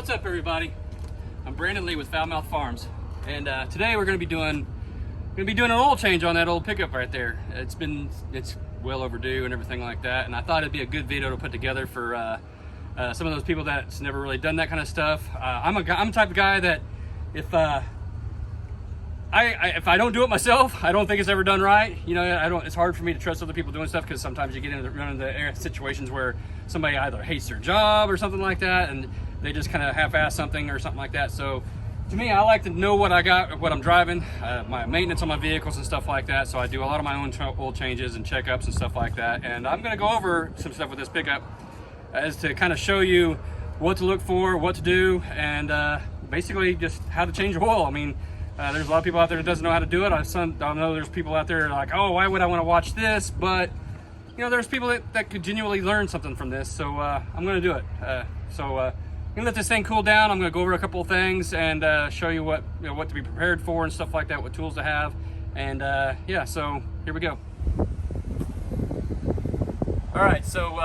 What's up, everybody? I'm Brandon Lee with Foulmouth Farms, and today we're going to be doing an oil change on that old pickup right there. It's well overdue and everything like that, and I thought it'd be a good video to put together for some of those people that's never really done that kind of stuff. I'm the type of guy that if I don't do it myself, I don't think it's ever done right. You know, it's hard for me to trust other people doing stuff because sometimes you run into situations where somebody either hates their job or something like that, and they just kind of half-ass something or something like that. So to me, I like to know what I got, what I'm driving, my maintenance on my vehicles and stuff like that. So I do a lot of my own oil changes and checkups and stuff like that. And I'm going to go over some stuff with this pickup as to kind of show you what to look for, what to do, and basically just how to change oil. I mean, there's a lot of people out there that doesn't know how to do it. I know there's people out there like, oh, why would I want to watch this? But you know, there's people that could genuinely learn something from this. So I'm going to do it. I'm gonna let this thing cool down. I'm gonna go over a couple of things and show you what to be prepared for and stuff like that, what tools to have, and yeah, so here we go. All right, so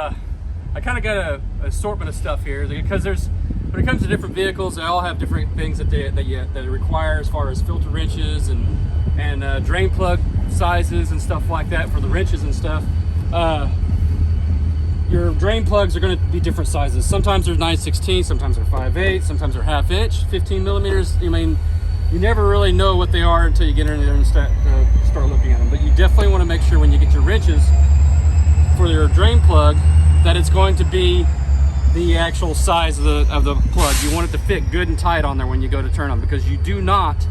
I kind of got a assortment of stuff here because when it comes to different vehicles, they all have different things that it require as far as filter wrenches and drain plug sizes and stuff like that for the wrenches and stuff. Your drain plugs are going to be different sizes. Sometimes they're 9/16, sometimes they're 5/8, sometimes they're 1/2 inch, 15 millimeters. I mean, you never really know what they are until you get in there and start looking at them. But you definitely want to make sure when you get your wrenches for your drain plug that it's going to be the actual size of the plug. You want it to fit good and tight on there when you go to turn them, because you do not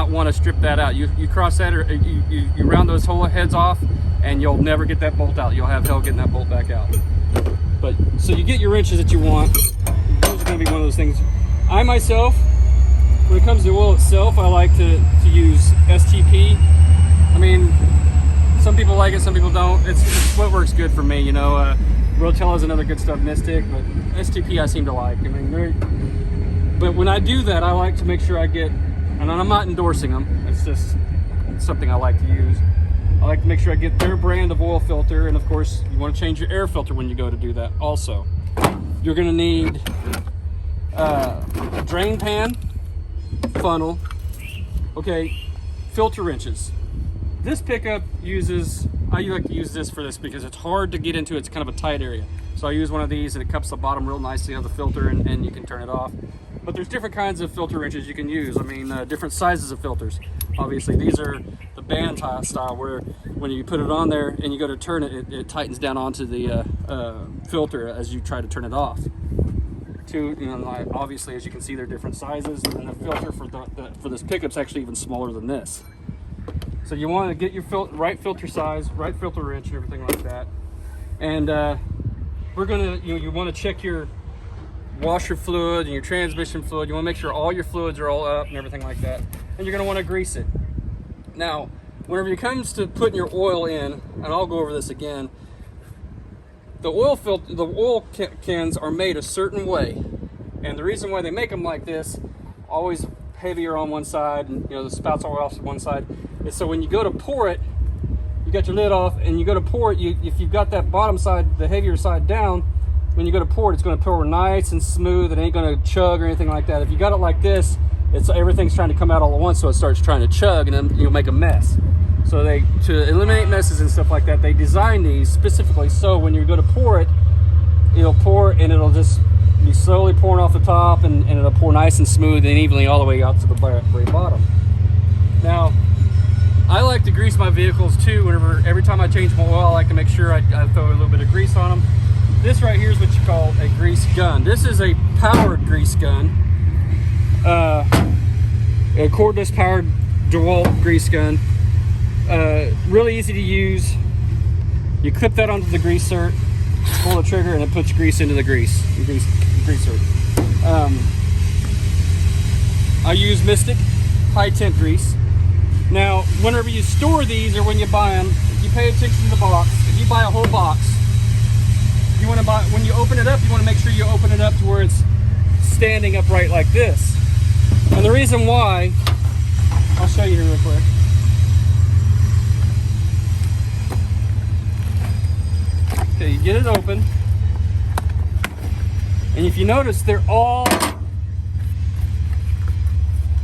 want to strip that out. You cross that, or you round those whole heads off, and you'll never get that bolt out. You'll have hell getting that bolt back out. But so you get your wrenches that you want. Those are going to be one of those things. I myself, when it comes to oil itself, I like to use STP. I mean, some people like it, some people don't. It's what works good for me. You know, Rotella is another good stuff, Mystic, but STP I seem to like. I mean, but when I do that, I like to make sure I get, and I'm not endorsing them. It's just something I like to use. I like to make sure I get their brand of oil filter, and of course you want to change your air filter when you go to do that. Also, you're going to need a drain pan, funnel, okay, filter wrenches. This pickup I like to use this for this because it's hard to get into. It's kind of a tight area, so I use one of these and it cups the bottom real nicely of the filter, and you can turn it off. But there's different kinds of filter wrenches you can use. I mean, different sizes of filters. Obviously, these are the band style, where when you put it on there and you go to turn it, it tightens down onto the filter as you try to turn it off. Obviously, as you can see, they're different sizes, and the filter for this pickup's actually even smaller than this. So you want to get your right filter size, right filter wrench, and everything like that. And you want to check your washer fluid and your transmission fluid. You want to make sure all your fluids are all up and everything like that. And you're going to want to grease it. Now, whenever it comes to putting your oil in, and I'll go over this again, the oil cans are made a certain way, and the reason why they make them like this, always heavier on one side, and the spouts are off one side, is so when you go to pour it, you got your lid off, and you go to pour it, if you've got that bottom side, the heavier side down, when you go to pour it, it's going to pour nice and smooth. It ain't going to chug or anything like that. If you got it like this, everything's trying to come out all at once, so it starts trying to chug, and then you'll make a mess. So to eliminate messes and stuff like that, they design these specifically so when you go to pour it, it'll pour and it'll just be slowly pouring off the top, and it'll pour nice and smooth and evenly all the way out to the very bottom. Now, I like to grease my vehicles too. Every time I change my oil, I like to make sure I throw a little bit of grease on them. This right here is what you call a grease gun. This is a powered grease gun, a cordless powered DeWalt grease gun. Really easy to use. You clip that onto the greaser, pull the trigger, and it puts grease into the greaser. I use Mystic high temp grease. Now, whenever you store these or when you buy them, if you pay attention to the box, if you buy a whole box, you want to buy, when you open it up, you want to make sure you open it up to where it's standing upright like this. And the reason why, I'll show you here real quick. Okay, you get it open, and if you notice, they're all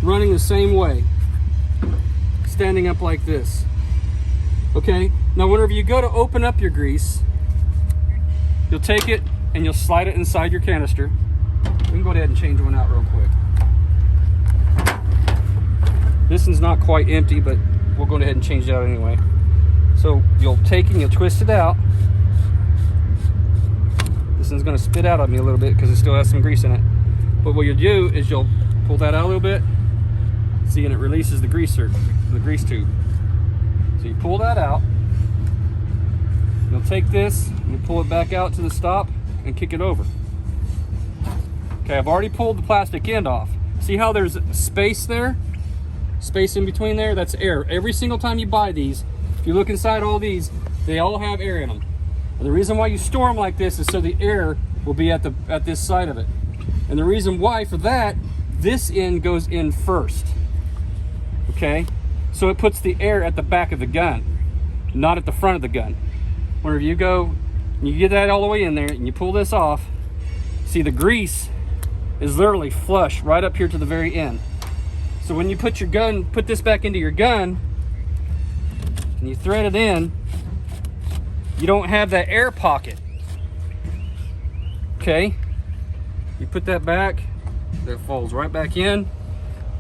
running the same way, standing up like this. Okay, now whenever you go to open up your grease, you'll take it and you'll slide it inside your canister. We can go ahead and change one out real quick. This one's not quite empty, but we'll go ahead and change it out anyway. So you'll take it and you'll twist it out. This one's gonna spit out on me a little bit because it still has some grease in it. But what you'll do is you'll pull that out a little bit. See, and it releases the grease tube. So you pull that out. You'll take this and you pull it back out to the stop and kick it over. Okay, I've already pulled the plastic end off. See how there's space there? Space in between there? That's air. Every single time you buy these, if you look inside all these, they all have air in them. And the reason why you store them like this is so the air will be at this side of it. And the reason why for that, this end goes in first. Okay? So it puts the air at the back of the gun, not at the front of the gun. Whenever you go, you get that all the way in there and you pull this off, see the grease is literally flush right up here to the very end. So when you put your gun, put this back into your gun, and you thread it in, you don't have that air pocket. Okay? You put that back, that falls right back in.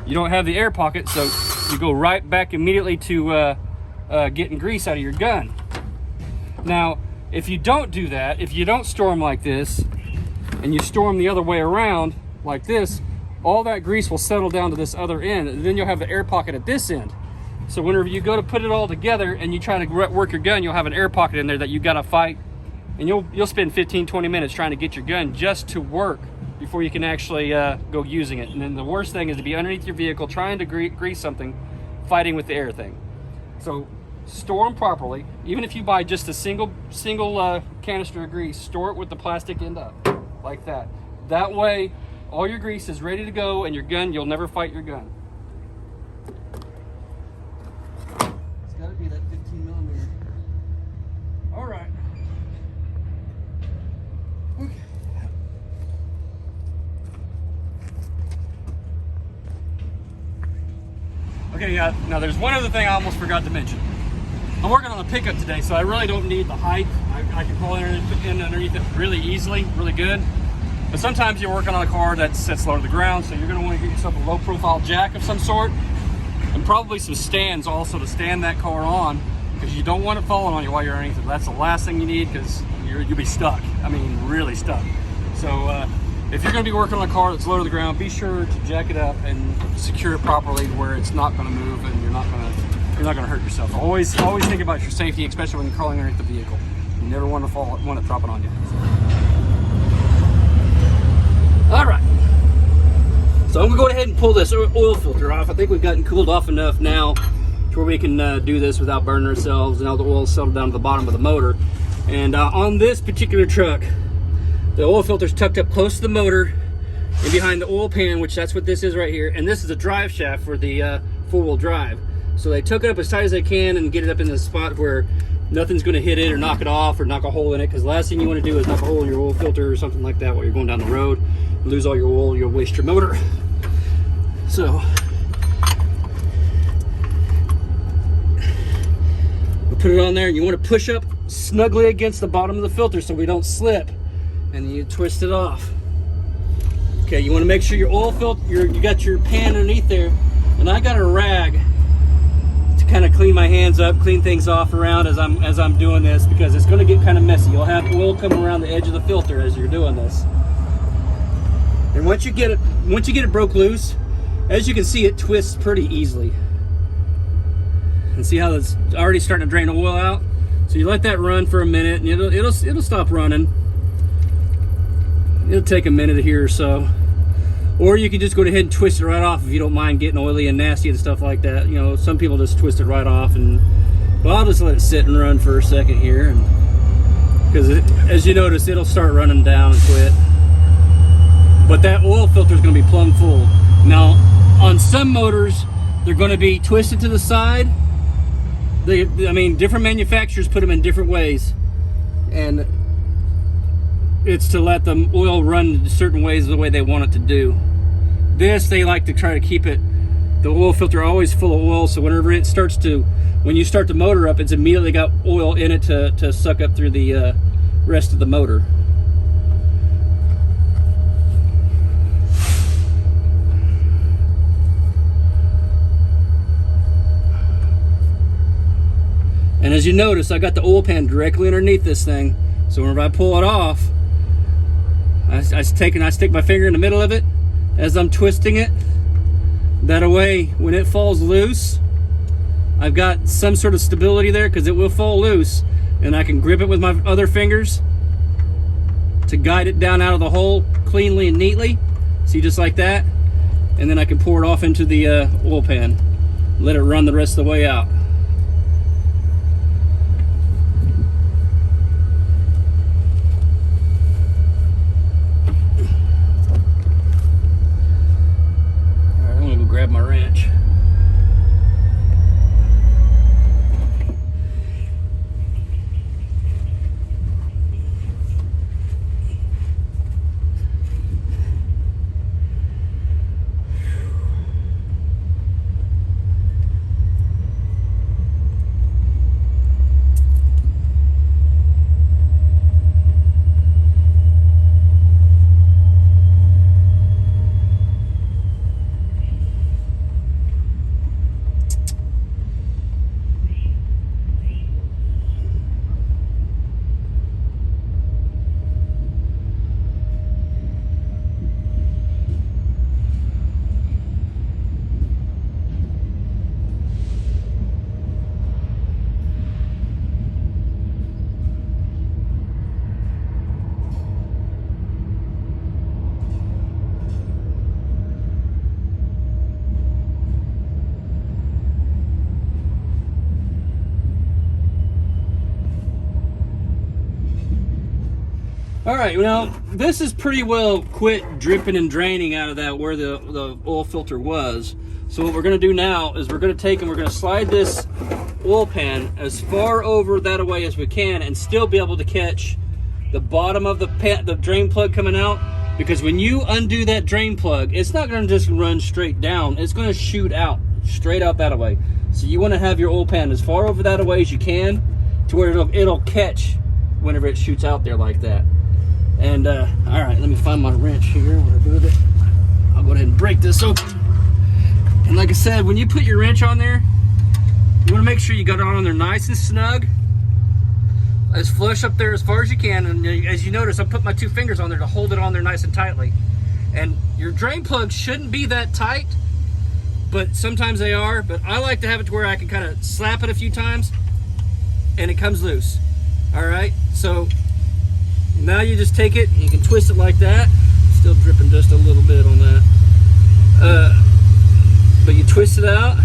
You don't have the air pocket, so you go right back immediately to getting grease out of your gun. Now, if you don't do that, if you don't store them like this, and you store them the other way around, like this, all that grease will settle down to this other end, and then you'll have the air pocket at this end. So whenever you go to put it all together and you try to work your gun, you'll have an air pocket in there that you gotta fight, and you'll spend 15-20 minutes trying to get your gun just to work before you can actually go using it. And then the worst thing is to be underneath your vehicle trying to grease something, fighting with the air thing. So store them properly. Even if you buy just a single canister of grease, store it with the plastic end up like that. That way all your grease is ready to go, and your gun, you'll never fight your gun. It's got to be that 15 millimeter. All right. Okay. Okay, yeah, now there's one other thing I almost forgot to mention. I'm working on a pickup today, so I really don't need the height. I can pull in underneath it really easily, really good. But sometimes you're working on a car that sits low to the ground, so you're going to want to get yourself a low profile jack of some sort, and probably some stands also to stand that car on, because you don't want it falling on you while you're underneath it. That's the last thing you need, because you'll be stuck. I mean, really stuck. So if you're going to be working on a car that's low to the ground, be sure to jack it up and secure it properly to where it's not going to move and you're not going to hurt yourself. Always think about your safety, especially when you're crawling underneath the vehicle. You never want it dropping on you. All right, so I'm gonna go ahead and pull this oil filter off. I think we've gotten cooled off enough now to where we can do this without burning ourselves, and all the oil settled down to the bottom of the motor. And on this particular truck, the oil filter is tucked up close to the motor and behind the oil pan, which that's what this is right here. And this is a drive shaft for the four-wheel drive. So they took it up as tight as they can and get it up in the spot where nothing's going to hit it or knock it off or knock a hole in it, because the last thing you want to do is knock a hole in your oil filter or something like that while you're going down the road. Lose all your oil, you'll waste your motor. So we'll put it on there, and you want to push up snugly against the bottom of the filter so we don't slip, and you twist it off. Okay, you want to make sure your oil filter, you got your pan underneath there, and I got a rag to kind of clean my hands up, clean things off around as I'm doing this, because it's going to get kind of messy. You'll have oil coming around the edge of the filter as you're doing this. And once you get it broke loose, as you can see, it twists pretty easily. And see how it's already starting to drain oil out? So you let that run for a minute, and it'll stop running. It'll take a minute here or so. Or you can just go ahead and twist it right off if you don't mind getting oily and nasty and stuff like that. You know, some people just twist it right off, and well, I'll just let it sit and run for a second here, because as you notice, it'll start running down and quit. But that oil filter is going to be plumb full. Now, on some motors, they're going to be twisted to the side. I mean, different manufacturers put them in different ways, and it's to let the oil run certain ways the way they want it to do. This, they like to try to keep it the oil filter always full of oil, so whenever it starts to, when you start the motor up, it's immediately got oil in it to suck up through the rest of the motor. And as you notice, I got the oil pan directly underneath this thing, so whenever I pull it off, I stick my finger in the middle of it as I'm twisting it. That way, when it falls loose, I've got some sort of stability there, because it will fall loose, and I can grip it with my other fingers to guide it down out of the hole cleanly and neatly. See, just like that. And then I can pour it off into the oil pan. Let it run the rest of the way out. Grab my wrench. All right, now this is pretty well quit dripping and draining out of that where the oil filter was. So what we're gonna do now is we're gonna take and we're gonna slide this oil pan as far over that away as we can and still be able to catch the bottom of the drain plug coming out. Because when you undo that drain plug, it's not gonna just run straight down, it's gonna shoot out, straight out that away. So you wanna have your oil pan as far over that away as you can to where it'll catch whenever it shoots out there like that. And all right, let me find my wrench here. What I do with it? I'll go ahead and break this open. And like I said, when you put your wrench on there, you want to make sure you got it on there nice and snug, as flush up there as far as you can. And as you notice, I put my two fingers on there to hold it on there nice and tightly. And your drain plugs shouldn't be that tight, but sometimes they are. But I like to have it to where I can kind of slap it a few times and it comes loose. All right, so now you just take it and you can twist it like that. Still dripping just a little bit on that. But you twist it out.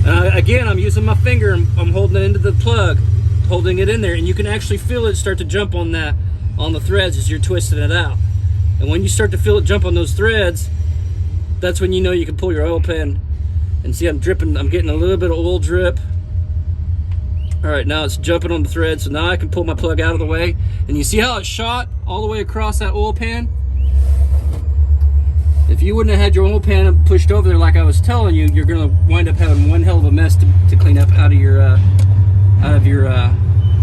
Again, I'm using my finger and I'm holding it into the plug, holding it in there, and you can actually feel it start to jump on the threads as you're twisting it out. And when you start to feel it jump on those threads, that's when you know you can pull your oil pan. And see, I'm dripping, I'm getting a little bit of oil drip. All right, now it's jumping on the thread, so now I can pull my plug out of the way. And you see how it shot all the way across that oil pan? If you wouldn't have had your oil pan pushed over there like I was telling you, you're gonna wind up having one hell of a mess to clean up out of your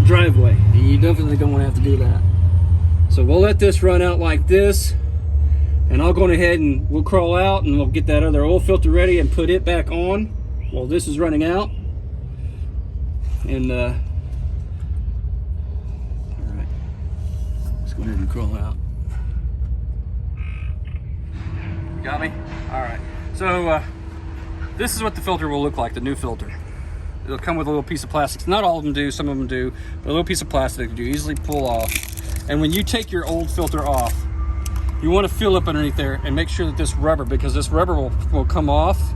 driveway. And you definitely don't wanna have to do that. So we'll let this run out like this, and I'll go ahead and we'll crawl out and we'll get that other oil filter ready and put it back on while this is running out. And all right, let's go ahead and crawl out. Got me? All right. So this is what the filter will look like, the new filter. It'll come with a little piece of plastic. Not all of them do, some of them do, but a little piece of plastic that you easily pull off. And when you take your old filter off, you want to feel up underneath there and make sure that this rubber, because this rubber will come off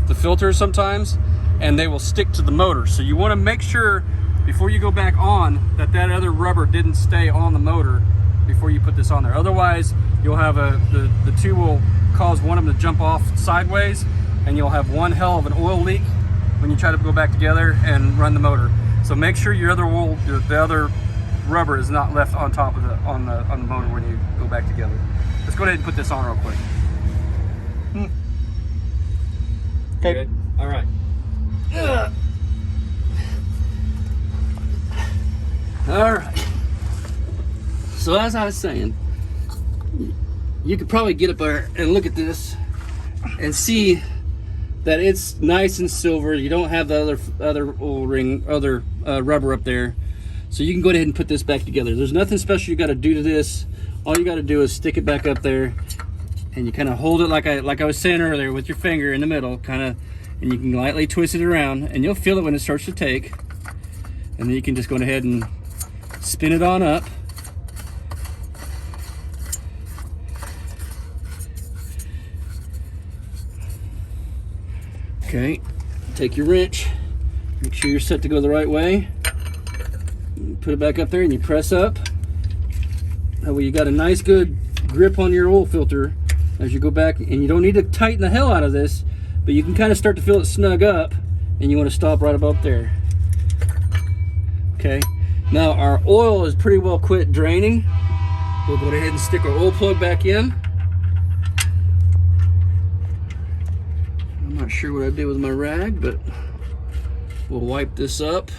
the filter sometimes, and they will stick to the motor. So you want to make sure before you go back on that other rubber didn't stay on the motor before you put this on there. Otherwise, you'll have the two will cause one of them to jump off sideways, and you'll have one hell of an oil leak when you try to go back together and run the motor. So make sure your other the other rubber is not left on top of on the motor when you go back together. Let's go ahead and put this on real quick. Okay. Good. All right. All right. So as I was saying, you could probably get up there and look at this and see that it's nice and silver. You don't have the other O-ring, rubber up there. So you can go ahead and put this back together. There's nothing special you got to do to this. All you got to do is stick it back up there, and you kind of hold it like I was saying earlier with your finger in the middle, kind of, and you can lightly twist it around, and you'll feel it when it starts to take. And then you can just go ahead and spin it on up. Okay, take your wrench, make sure you're set to go the right way. Put it back up there and you press up. That way you got a nice good grip on your oil filter as you go back, and you don't need to tighten the hell out of this, but you can kind of start to feel it snug up, and you want to stop right about there. Okay, now our oil is pretty well quit draining. We'll go ahead and stick our oil plug back in. I'm not sure what I did with my rag, but we'll wipe this up.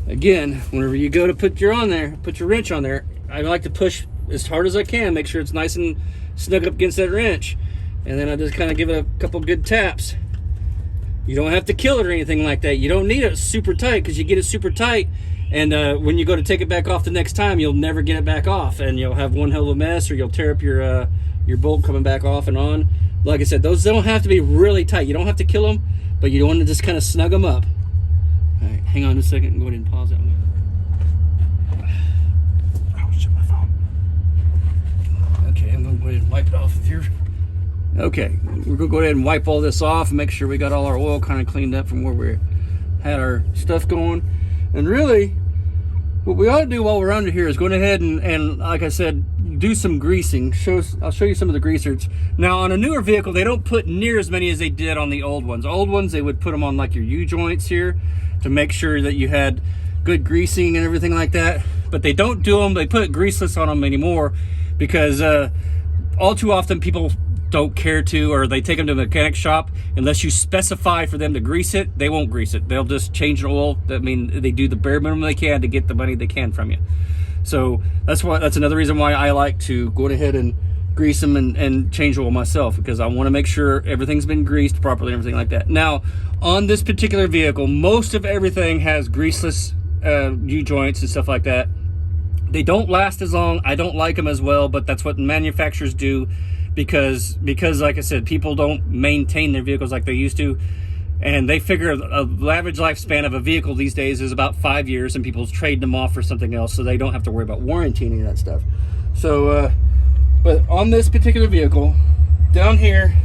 Again, whenever you go to put your wrench on there, I like to push as hard as I can, make sure it's nice and snug up against that wrench, and then I just kind of give it a couple good taps. You don't have to kill it or anything like that. You don't need it super tight, because you get it super tight, and when you go to take it back off the next time, you'll never get it back off, and you'll have one hell of a mess, or you'll tear up your bolt coming back off and on. Like I said, those don't have to be really tight. You don't have to kill them, but you want to just kind of snug them up. All right, hang on a second and go ahead and pause that one. Oh, shit, my phone. Okay, I'm going to go ahead and wipe it off of here. Okay, we're going to go ahead and wipe all this off and make sure we got all our oil kind of cleaned up from where we had our stuff going. And really, what we ought to do while we're under here is go ahead and like I said, do some greasing. I'll show you some of the greasers. Now, on a newer vehicle, they don't put near as many as they did on the old ones. Old ones, they would put them on like your U-joints here to make sure that you had good greasing and everything like that. But they don't do them, they put greaseless on them anymore, because all too often people don't care to, or they take them to the mechanic shop. Unless you specify for them to grease it, they won't grease it. They'll just change the oil. I mean, they do the bare minimum they can to get the money they can from you. So that's another reason why I like to go ahead and grease them and change oil myself, because I want to make sure everything's been greased properly and everything like that. Now, on this particular vehicle, most of everything has greaseless U-joints and stuff like that. They don't last as long. I don't like them as well, but that's what manufacturers do, because like I said, people don't maintain their vehicles like they used to, and they figure the average lifespan of a vehicle these days is about 5 years, and people trade them off for something else, so they don't have to worry about warranty and that stuff. So but on this particular vehicle, down here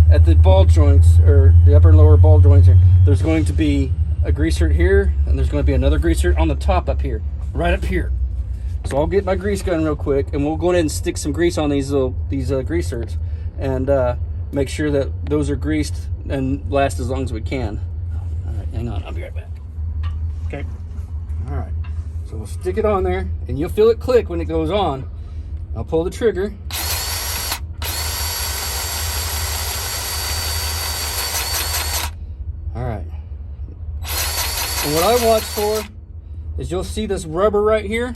at the ball joints, or the upper and lower ball joints here, there's going to be a greaser here, and there's going to be another greaser on the top up here, right up here. So I'll get my grease gun real quick, and we'll go ahead and stick some grease on these greasers, and make sure that those are greased and last as long as we can. All right, hang on, I'll be right back. Okay. All right. So we'll stick it on there, and you'll feel it click when it goes on. I'll pull the trigger. All right. And what I watch for is, you'll see this rubber right here.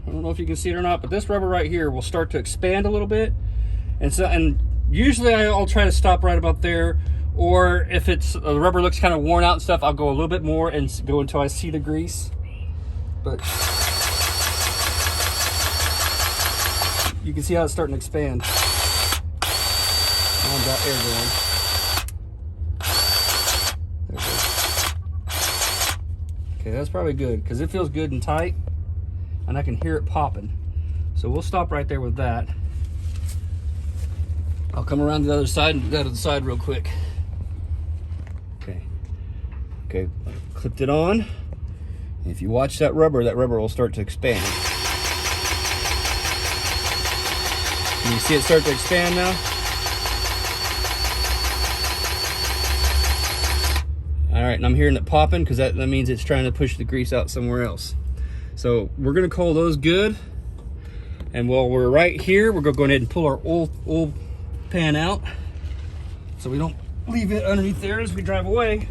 I don't know if you can see it or not, but this rubber right here will start to expand a little bit. And usually I'll try to stop right about there, or if the rubber looks kind of worn out and stuff, I'll go a little bit more and go until I see the grease. But you can see how it's starting to expand. Now I've got air going. There it goes. Okay, that's probably good, because it feels good and tight, and I can hear it popping. So we'll stop right there with that. I'll come around the other side and do that to the side real quick. Okay, clipped it on. If you watch that rubber will start to expand. Can you see it start to expand now? All right, and I'm hearing it popping, because that means it's trying to push the grease out somewhere else. So we're gonna call those good. And while we're right here, we're gonna go ahead and pull our oil pan out so we don't leave it underneath there as we drive away.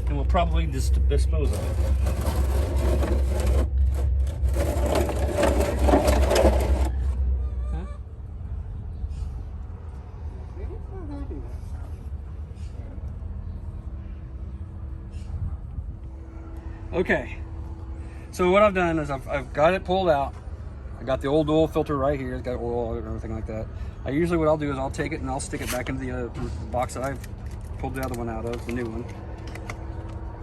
And we'll probably just dispose of it. Huh? Okay, so what I've done is I've got it pulled out. I got the old oil filter right here. It's got oil and everything like that. Usually what I'll do is I'll take it and I'll stick it back into the box that I've pulled the other one out of, the new one,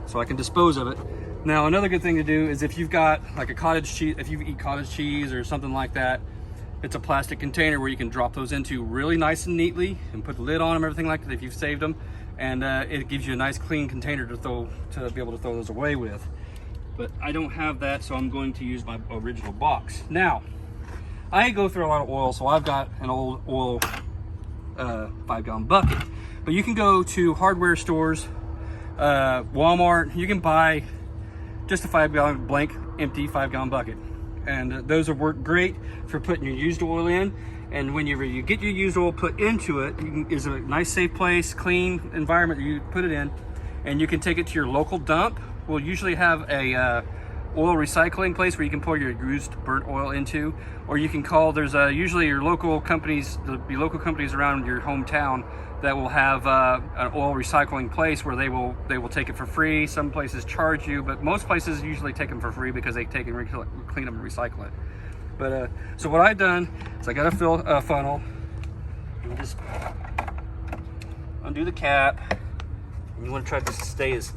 so I can dispose of it. Now, another good thing to do is if you've got like a cottage cheese, if you eat cottage cheese or something like that, it's a plastic container where you can drop those into really nice and neatly and put the lid on them, everything like that if you've saved them. And it gives you a nice clean container to be able to throw those away with. But I don't have that, so I'm going to use my original box. Now, I go through a lot of oil, so I've got an old oil 5-gallon bucket. But you can go to hardware stores, Walmart, you can buy just a 5-gallon blank, empty 5-gallon bucket. And those will work great for putting your used oil in. And whenever you get your used oil put into it, is a nice safe place, clean environment you put it in. And you can take it to your local dump. We'll usually have a oil recycling place where you can pour your used burnt oil into, or you can call, there's usually your local companies, there'll be local companies around your hometown that will have an oil recycling place where they will take it for free. Some places charge you, but most places usually take them for free because they take and clean them and recycle it. But so what I've done is I got a funnel, and just undo the cap. And you want to try to stay as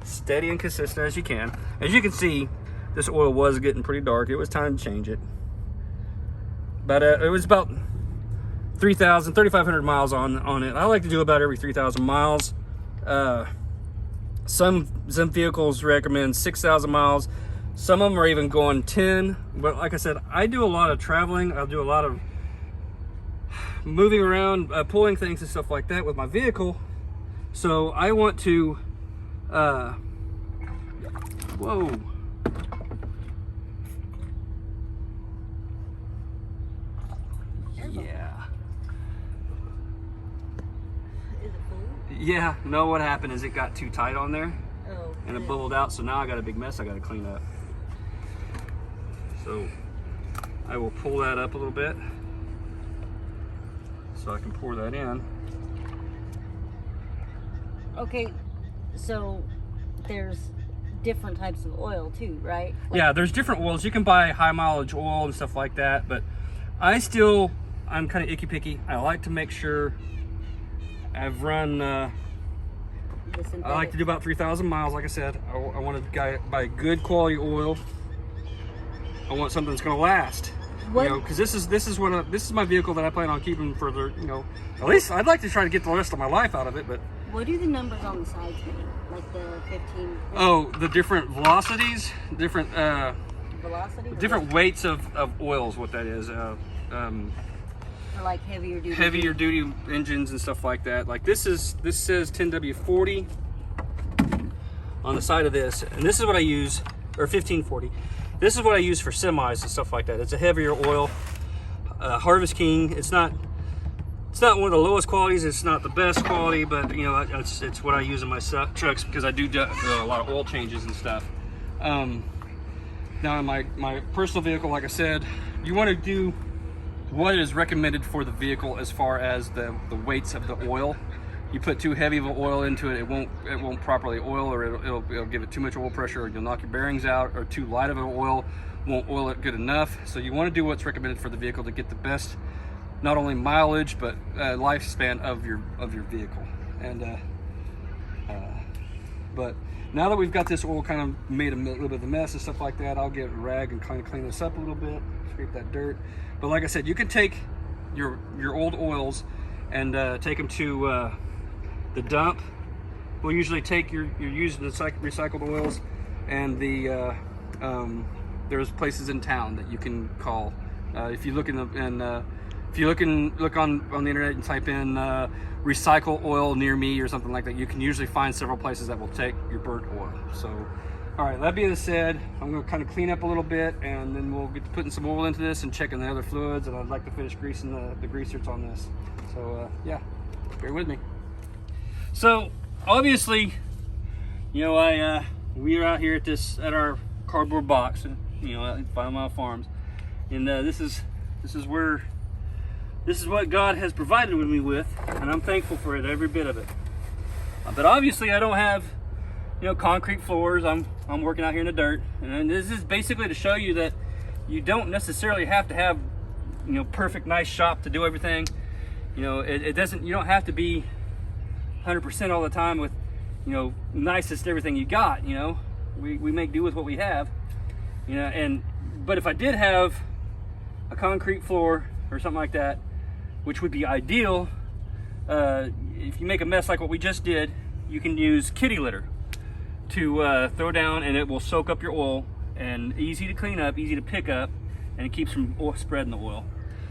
steady and consistent as you can. As you can see, this oil was getting pretty dark. It was time to change it. But it was about 3,500 miles on it. I like to do about every 3,000 miles. Some vehicles recommend 6,000 miles. Some of them are even going 10. But like I said, I do a lot of traveling. I'll do a lot of moving around, pulling things and stuff like that with my vehicle. So I want to, whoa. Yeah. Is it full? Yeah, no, what happened is it got too tight on there. Oh. And it bubbled out, so now I got a big mess I got to clean up. So I will pull that up a little bit so I can pour that in. Okay, so there's different types of oil too, right? Like, yeah, there's different oils. You can buy high mileage oil and stuff like that, but I'm kind of icky picky. I like to make sure I've run, I like to do about 3,000 miles. Like I said, I want to buy good quality oil. I want something that's going to last. What? You know, because this is my vehicle that I plan on keeping for the, you know, at least I'd like to try to get the rest of my life out of it, but. What do the numbers on the sides mean? Like the 15? Oh, the different velocities, different Velocity? different weights of oils. What that is. For like heavier duty engines and stuff like that. Like this says 10W40 on the side of this, and this is what I use, or 1540. This is what I use for semis and stuff like that. It's a heavier oil. Harvest King. It's not one of the lowest qualities. It's not the best quality, but you know, it's what I use in my trucks because I do a lot of oil changes and stuff. Now in my personal vehicle, like I said, you want to do what is recommended for the vehicle as far as the weights of the oil. You put too heavy of an oil into it, it won't properly oil, or it'll give it too much oil pressure, or you'll knock your bearings out, or too light of an oil won't oil it good enough. So you want to do what's recommended for the vehicle to get the best, not only mileage but lifespan of your vehicle. And but now that we've got this oil kind of made a little bit of a mess and stuff like that, I'll get a rag and kind of clean this up a little bit, scrape that dirt. But like I said, you can take your old oils and take them to the dump. We'll usually take your used recycled oils, and there's places in town that you can call. If you look look on the internet and type in recycle oil near me or something like that, you can usually find several places that will take your burnt oil. So All right, that being said, I'm gonna kind of clean up a little bit, and then we'll get to putting some oil into this and checking the other fluids, and I'd like to finish greasing the greasers on this. So yeah, bear with me. So obviously, you know, we are out here at our cardboard box, and you know, at 5 Mile Farms, and this is what God has provided me with, and I'm thankful for it, every bit of it. But obviously, I don't have, you know, concrete floors. I'm working out here in the dirt, and this is basically to show you that you don't necessarily have to have, you know, perfect, nice shop to do everything. You know, it doesn't. You don't have to be 100% all the time with, you know, nicest everything you got. You know, we make do with what we have. You know, but if I did have a concrete floor or something like that, which would be ideal, if you make a mess like what we just did, you can use kitty litter to throw down, and it will soak up your oil, and easy to clean up, easy to pick up, and it keeps from spreading the oil.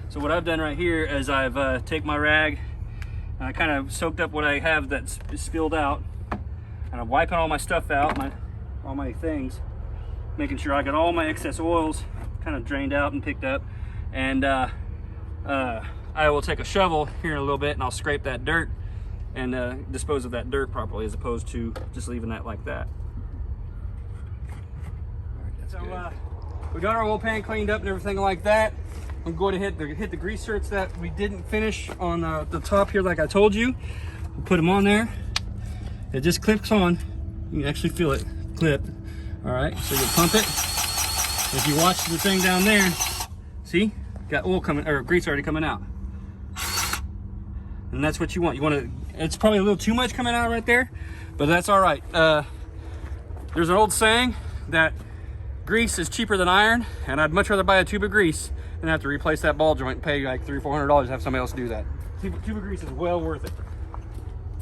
So what I've done right here is I've taken my rag, and I kind of soaked up what I have that's spilled out, and I'm wiping all my stuff out, all my things, making sure I got all my excess oils kind of drained out and picked up, and I will take a shovel here in a little bit, and I'll scrape that dirt and dispose of that dirt properly, as opposed to just leaving that like that. So we got our oil pan cleaned up and everything like that. I'm going to hit the grease zerks that we didn't finish on the top here, like I told you. We'll put them on there. It just clips on. You can actually feel it clip. All right, so you pump it. If you watch the thing down there, see, got oil coming, or grease already coming out. And that's what you want. You want to. It's probably a little too much coming out right there, but that's all right. There's an old saying that grease is cheaper than iron, and I'd much rather buy a tube of grease than have to replace that ball joint and pay like $300 or $400 to have somebody else do that. Tube of grease is well worth it.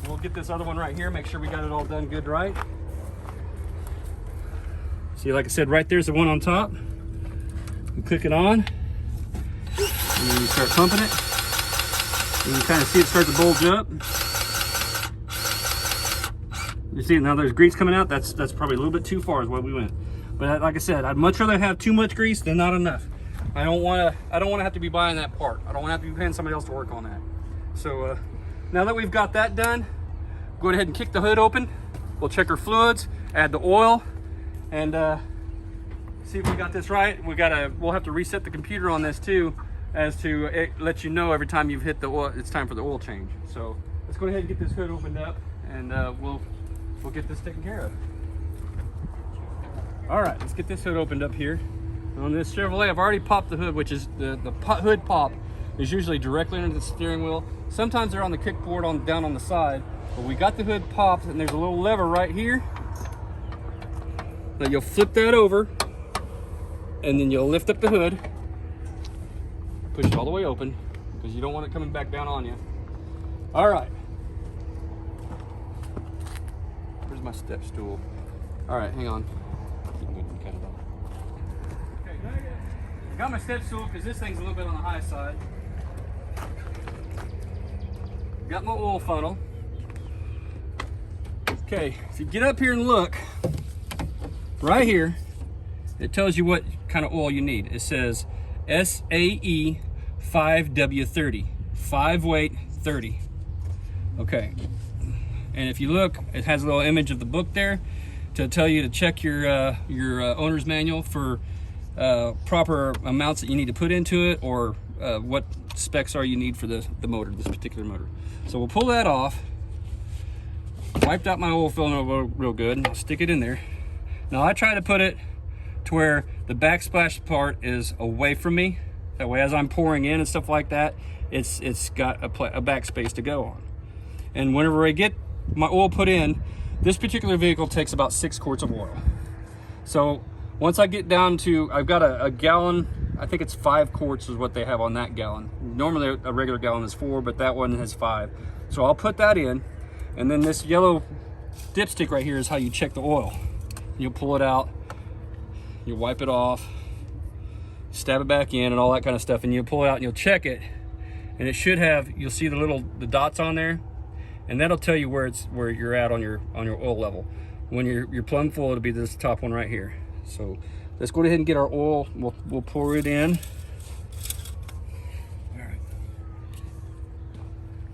We'll get this other one right here, make sure we got it all done good right. See, like I said, right there's the one on top. You click it on, and then you start pumping it. You can kind of see it start to bulge up. You see, now there's grease coming out. That's probably a little bit too far is what we went. But like I said, I'd much rather have too much grease than not enough. I don't want to have to be buying that part. I don't want to have to be paying somebody else to work on that. So now that we've got that done, go ahead and kick the hood open. We'll check our fluids, add the oil, and see if we got this right. We'll have to reset the computer on this too, as to let you know every time you've hit the oil, it's time for the oil change. So let's go ahead and get this hood opened up, and we'll get this taken care of. All right, let's get this hood opened up here. On this Chevrolet, I've already popped the hood, which is the hood pop is usually directly under the steering wheel. Sometimes they're on the kickboard down on the side, but we got the hood popped, and there's a little lever right here. Now you'll flip that over, and then you'll lift up the hood, push it all the way open, because you don't want it coming back down on you. All right. Where's my step stool? All right, hang on. Cut it off. Okay, I got my step stool because this thing's a little bit on the high side. Got my oil funnel. Okay, if you get up here and look, right here, it tells you what kind of oil you need. It says SAE 5W30, 5 weight 30. Okay, and if you look, it has a little image of the book there to tell you to check your owner's manual for proper amounts that you need to put into it, or what specs are you need for the motor, this particular motor. So we'll pull that off. Wiped out my oil filter real good, and I'll stick it in there. Now I try to put it to where the backsplash part is away from me. That way, as I'm pouring in and stuff like that, it's got a backspace to go on. And whenever I get my oil put in, this particular vehicle takes about 6 quarts of oil. So once I get down to, I've got a gallon, I think it's 5 quarts is what they have on that gallon. Normally a regular gallon is 4, but that one has 5. So I'll put that in, and then this yellow dipstick right here is how you check the oil. You'll pull it out, you wipe it off, stab it back in and all that kind of stuff, and you'll pull it out and you'll check it, and it should have, you'll see the dots on there, and that'll tell you where you're at on your oil level. When you're plumb full, it'll be this top one right here. So let's go ahead and get our oil. We'll pour it in. All right.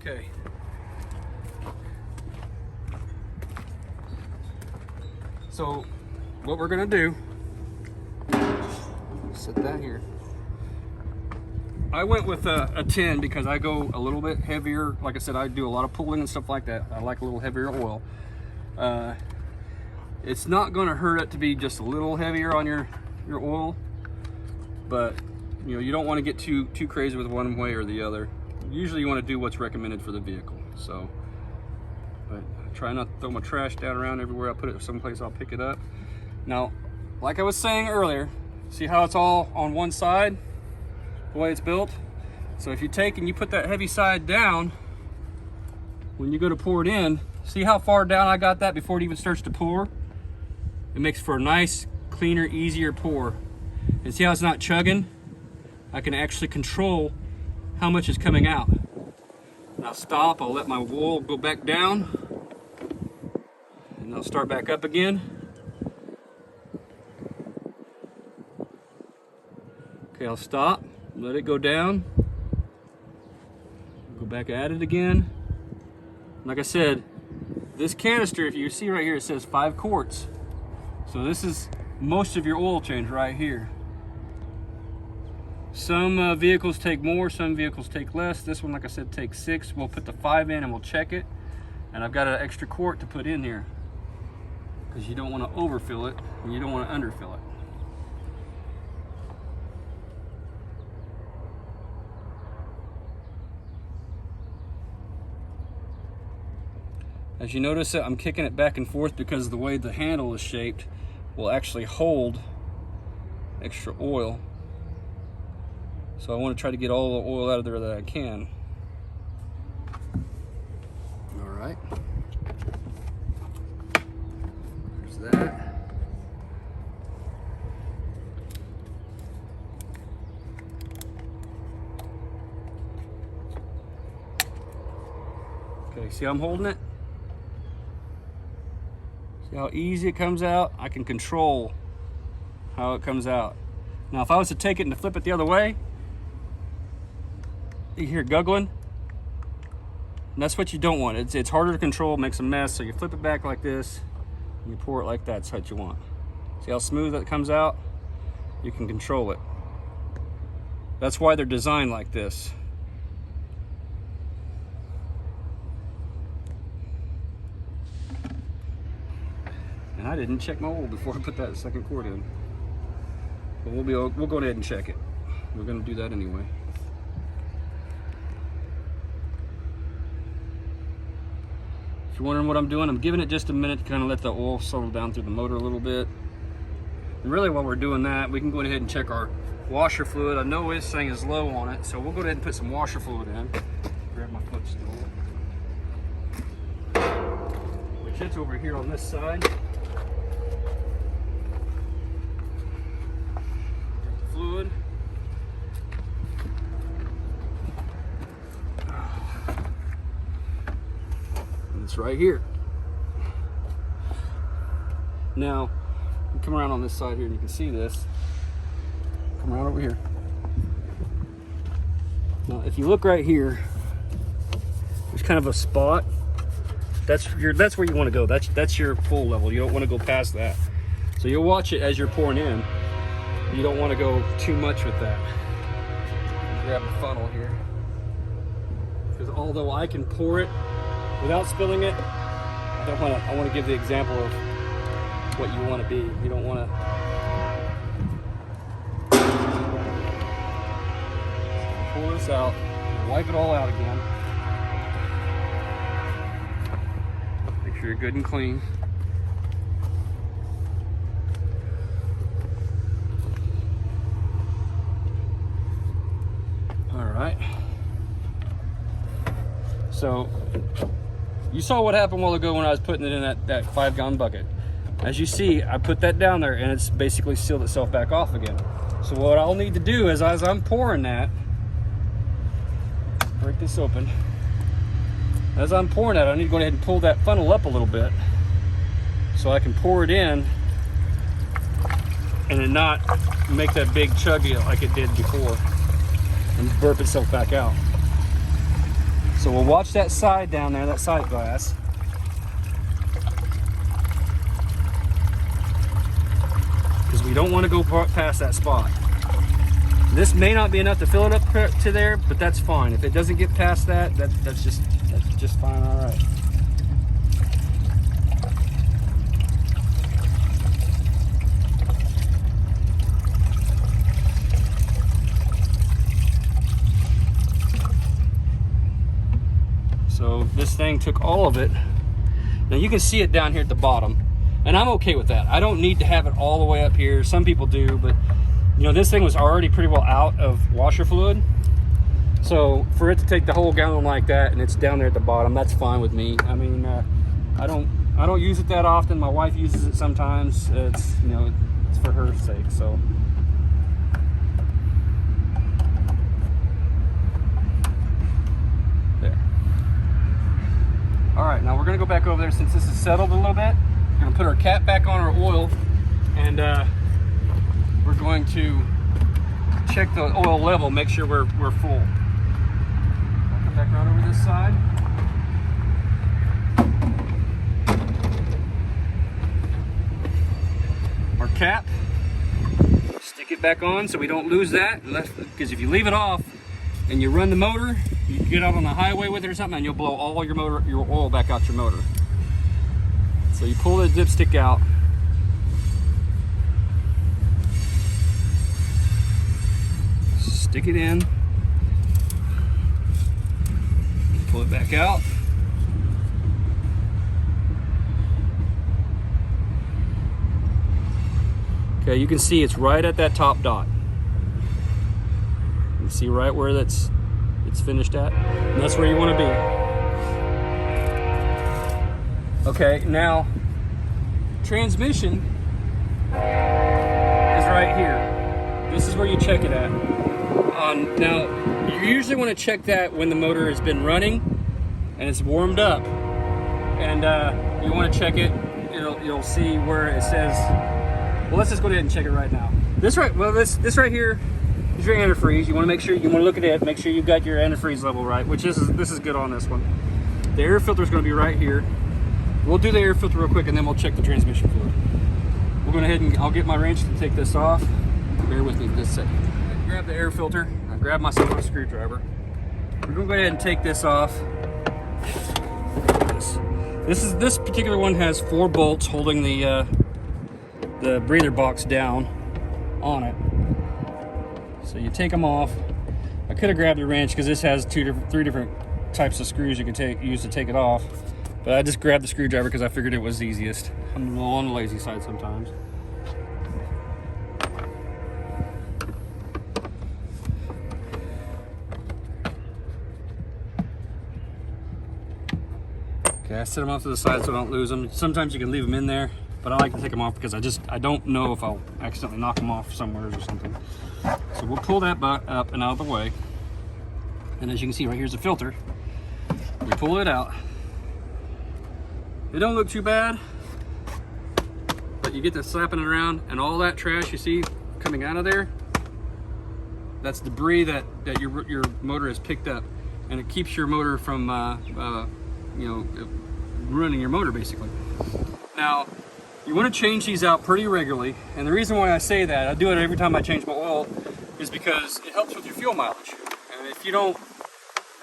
Okay. So what we're gonna do, set that here. I went with a 10 because I go a little bit heavier. Like I said, I do a lot of pulling and stuff like that. I like a little heavier oil. It's not gonna hurt it to be just a little heavier on your oil, but you know, you don't want to get too crazy with one way or the other. Usually you want to do what's recommended for the vehicle. So, but I try not to throw my trash down around everywhere. I put it someplace, I'll pick it up. Now, like I was saying earlier, see how it's all on one side, the way it's built? So if you take and you put that heavy side down, when you go to pour it in, see how far down I got that before it even starts to pour? It makes for a nice, cleaner, easier pour. And see how it's not chugging? I can actually control how much is coming out. And I'll stop, I'll let my oil go back down, and I'll start back up again. Okay, I'll stop, let it go down, go back at it again. Like I said, this canister, if you see right here, it says 5 quarts. So this is most of your oil change right here. Some vehicles take more, some vehicles take less. This one, like I said, takes 6. We'll put the 5 in and we'll check it. And I've got an extra quart to put in here because you don't want to overfill it and you don't want to underfill it. As you notice, I'm kicking it back and forth because the way the handle is shaped will actually hold extra oil. So I want to try to get all the oil out of there that I can. All right. There's that. Okay, see how I'm holding it? See how easy it comes out? I can control how it comes out. Now, if I was to take it and to flip it the other way, you hear guggling, and that's what you don't want. It's harder to control, makes a mess. So you flip it back like this, and you pour it like that. That's what you want. See how smooth that comes out? You can control it. That's why they're designed like this. And I didn't check my oil before I put that second quart in. But we'll go ahead and check it. We're gonna do that anyway. If you're wondering what I'm doing, I'm giving it just a minute to kind of let the oil settle down through the motor a little bit. And really while we're doing that, we can go ahead and check our washer fluid. I know this thing is low on it, so we'll go ahead and put some washer fluid in. Grab my footstool. Which it's over here on this side. Fluid. And it's right here. Now, you come around on this side here and you can see this. Come around over here. Now, if you look right here, there's kind of a spot. That's where you want to go. That's your full level. You don't want to go past that. So you'll watch it as you're pouring in. You don't want to go too much with that. Grab the funnel here. Because although I can pour it without spilling it, I want to give the example of what you want to be. You don't want to pour this out, wipe it all out again. Make sure you're good and clean. So you saw what happened a while ago when I was putting it in that 5-gallon bucket. As you see, I put that down there and it's basically sealed itself back off again. So what I'll need to do is, as I'm pouring that, break this open. As I'm pouring that, I need to go ahead and pull that funnel up a little bit so I can pour it in and then not make that big chug like it did before and burp itself back out. So we'll watch that side down there, that side glass. Because we don't want to go past that spot. This may not be enough to fill it up to there, but that's fine. If it doesn't get past that, that's just fine, all right. So this thing took all of it. Now you can see it down here at the bottom, and I'm okay with that. I don't need to have it all the way up here. Some people do, but you know, this thing was already pretty well out of washer fluid. So for it to take the whole gallon like that and it's down there at the bottom, that's fine with me. I mean, I don't use it that often. My wife uses it sometimes. It's, you know, it's for her sake. So there. All right, now we're gonna go back over there since this is settled a little bit. We're gonna put our cap back on our oil, and we're going to check the oil level, make sure we're full. I'll come back around over this side. Our cap, stick it back on so we don't lose that, because if you leave it off and you run the motor, you get out on the highway with it or something and you'll blow all your oil back out your motor. So you pull the dipstick out. Stick it in, pull it back out. Okay, you can see it's right at that top dot. You see right where it's finished at, and that's where you want to be. Okay, now transmission is right here. This is where you check it at. Now, you usually want to check that when the motor has been running and it's warmed up, and you want to check it. You'll see where it says. Well, let's just go ahead and check it right now. This right here is your antifreeze. You want to make sure look at it, make sure you've got your antifreeze level right, which this is good on this one. The air filter is going to be right here. We'll do the air filter real quick, and then we'll check the transmission fluid. We'll go ahead and I'll get my wrench to take this off. Bear with me for just a second. Grab the air filter. I grab myself a screwdriver. We're gonna go ahead and take this off. This particular one has 4 bolts holding the breather box down on it. So you take them off. I could have grabbed the wrench because this has 3 different types of screws you can use to take it off. But I just grabbed the screwdriver because I figured it was easiest. I'm a little on the lazy side sometimes. Okay, I set them off to the side so I don't lose them. Sometimes you can leave them in there, but I like to take them off because I don't know if I'll accidentally knock them off somewhere or something. So we'll pull that up and out of the way. And as you can see, right here's the filter. We pull it out. It don't look too bad, but you get to slapping it around, and all that trash you see coming out of there, that's debris that your motor has picked up, and it keeps your motor from running your motor basically. Now, you want to change these out pretty regularly, and the reason why I say that, I do it every time I change my oil, is because it helps with your fuel mileage. And if you don't,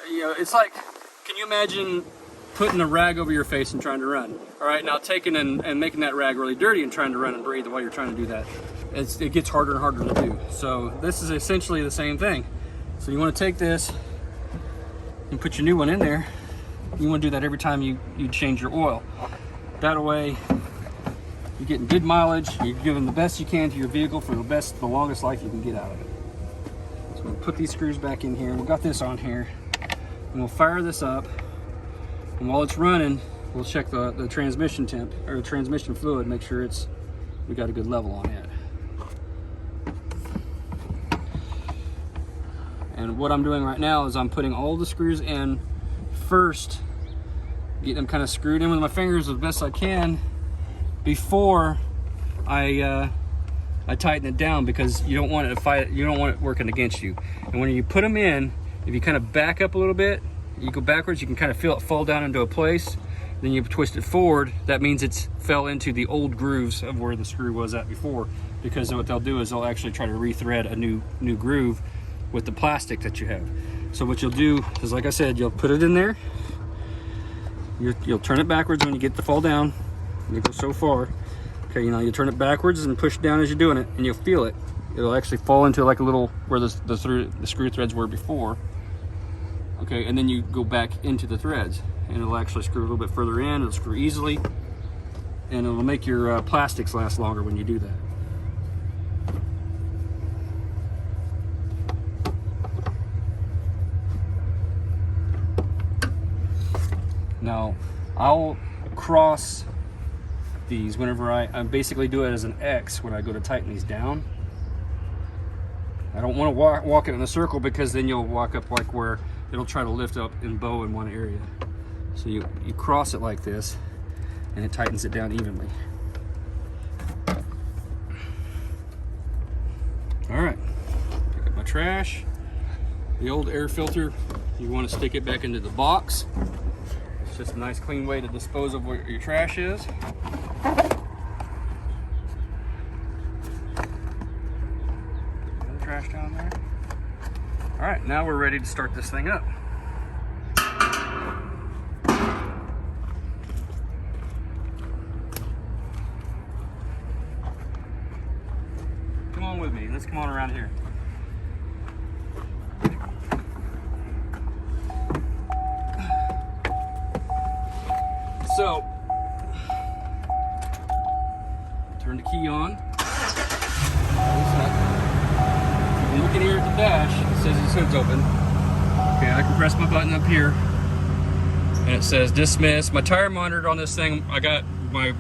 it's like, can you imagine putting a rag over your face and trying to run? All right, now taking and making that rag really dirty and trying to run and breathe while you're trying to do that, it gets harder and harder to do. So this is essentially the same thing. So you want to take this and put your new one in there. You want to do that every time you change your oil. That way, you're getting good mileage. You're giving the best you can to your vehicle for the longest life you can get out of it. So we'll put these screws back in here. We've got this on here, and we'll fire this up. And while it's running, we'll check the transmission temp or transmission fluid, make sure we got a good level on it. And what I'm doing right now is I'm putting all the screws in first, getting them kind of screwed in with my fingers as best I can, before I tighten it down, because you don't want it to fight. You don't want it working against you. And when you put them in, if you kind of back up a little bit, you go backwards, you can kind of feel it fall down into a place. Then you twist it forward. That means it's fell into the old grooves of where the screw was at before. Because what they'll do is they'll actually try to rethread a new groove with the plastic that you have. So what you'll do is, like I said, you'll put it in there. You'll turn it backwards when you get to fall down. You go so far. Okay, you know, you turn it backwards and push down as you're doing it, and you'll feel it. It'll actually fall into like a little, where the screw threads were before. Okay, and then you go back into the threads, and it'll actually screw a little bit further in. It'll screw easily, and it'll make your plastics last longer when you do that. Now, I'll cross these whenever I basically do it as an X when I go to tighten these down. I don't want to walk it in a circle, because then you'll walk up like where it'll try to lift up and bow in one area. So you cross it like this, and it tightens it down evenly. All right, pick up my trash. The old air filter, you want to stick it back into the box. It's just a nice clean way to dispose of what your trash is. Trash down there. All right, now we're ready to start this thing up. Come on with me. Let's come on around here. So, turn the key on. If you look in here at the dash, it says this hood's open. Okay, I can press my button up here, and it says dismiss. My tire monitor on this thing, I got my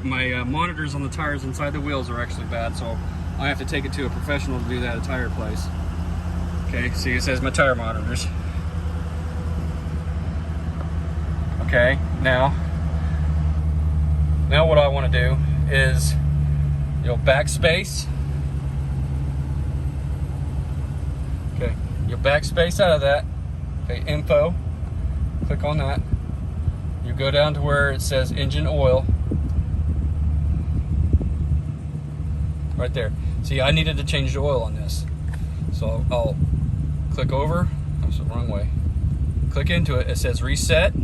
monitors on the tires inside the wheels are actually bad, so I have to take it to a professional to do that at a tire place. Okay, see, it says my tire monitors. Okay, now what I want to do is, backspace. Okay, you'll backspace out of that. Okay, info. Click on that. You go down to where it says engine oil. Right there. See, I needed to change the oil on this. So I'll click over. That's the wrong way. Click into it. It says reset.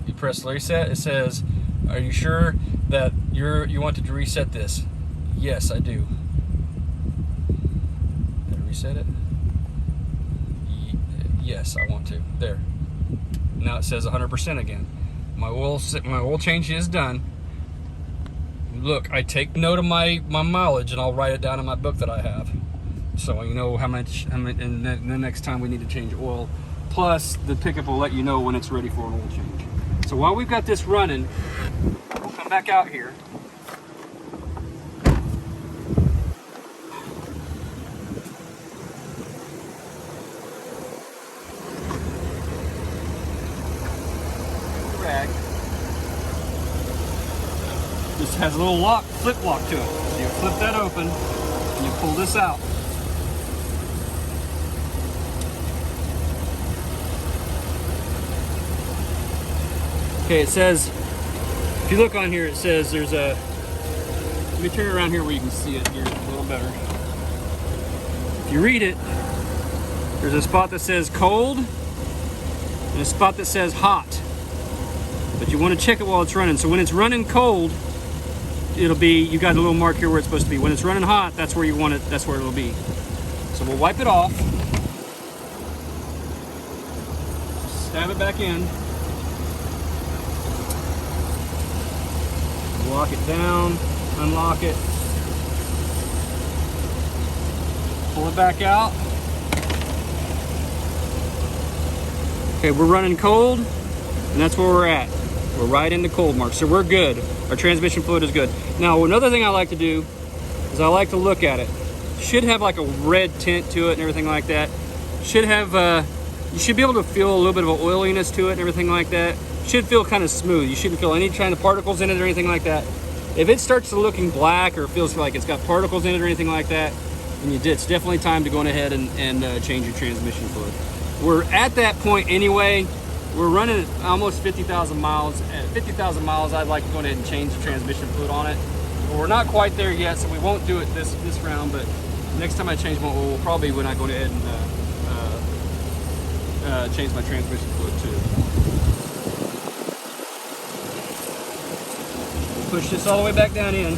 You press reset. It says, are you sure that you wanted to reset this? Yes, I do. Did I reset it? Yes, I want to. There. Now it says 100% again. My oil change is done. Look, I take note of my mileage, and I'll write it down in my book that I have, so you know how much. And the next time we need to change oil, plus the pickup will let you know when it's ready for an oil change. So while we've got this running, we'll come back out here. Rag. This has a little flip lock to it. So you flip that open and you pull this out. Okay, it says, if you look on here, it says there's a, let me turn it around here where you can see it here a little better. If you read it, there's a spot that says cold and a spot that says hot. But you want to check it while it's running. So when it's running cold, it'll be, you got a little mark here where it's supposed to be. When it's running hot, that's where you want it, that's where it'll be. So we'll wipe it off. Stab it back in. Lock it down, unlock it, pull it back out. Okay, we're running cold, and that's where we're at. We're right in the cold mark, so we're good. Our transmission fluid is good. Now, another thing I like to do is I like to look at it. Should have like a red tint to it and everything like that. Should have, you should be able to feel a little bit of an oiliness to it and everything like that. Should feel kind of smooth. You shouldn't feel any kind of particles in it or anything like that. If it starts to looking black or feels like it's got particles in it or anything like that, then it's definitely time to go ahead and change your transmission fluid. We're at that point anyway. We're running at almost 50,000 miles. At 50,000 miles, I'd like to go ahead and change the transmission fluid on it. We're not quite there yet, so we won't do it this round, but next time I change one, we'll probably when I go ahead and change my transmission fluid too. Push this all the way back down in.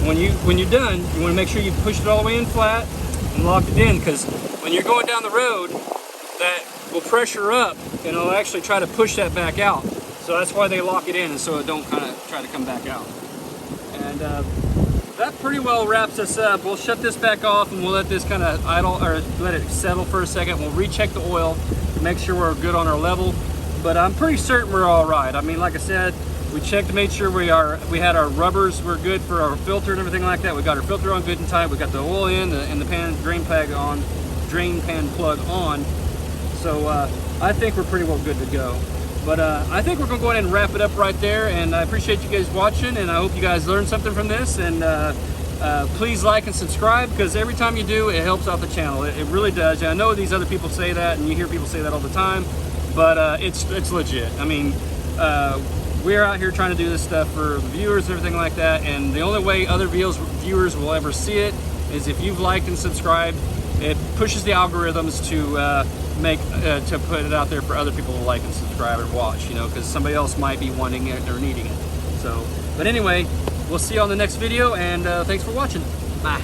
When you're done, you want to make sure you push it all the way in flat and lock it in, because when you're going down the road, that will pressure up and it'll actually try to push that back out. So that's why they lock it in, and so it don't kind of try to come back out. And that pretty well wraps us up. We'll shut this back off and we'll let this kind of idle, or let it settle for a second. We'll recheck the oil to make sure we're good on our level. But I'm pretty certain we're all right. I mean, like I said, we checked to make sure we had our rubbers were good for our filter and everything like that. We got our filter on good and tight. We got the oil in and the drain pan plug on. So I think we're pretty well good to go. But I think we're gonna go ahead and wrap it up right there. And I appreciate you guys watching, and I hope you guys learned something from this. And please like and subscribe, because every time you do, it helps out the channel. It really does. I know these other people say that, and you hear people say that all the time, but it's legit. I mean, we're out here trying to do this stuff for the viewers and everything like that, and the only way other viewers will ever see it is if you've liked and subscribed. It pushes the algorithms to to put it out there for other people to like and subscribe and watch, you know, because somebody else might be wanting it or needing it. So, but anyway, we'll see you on the next video, and thanks for watching. Bye.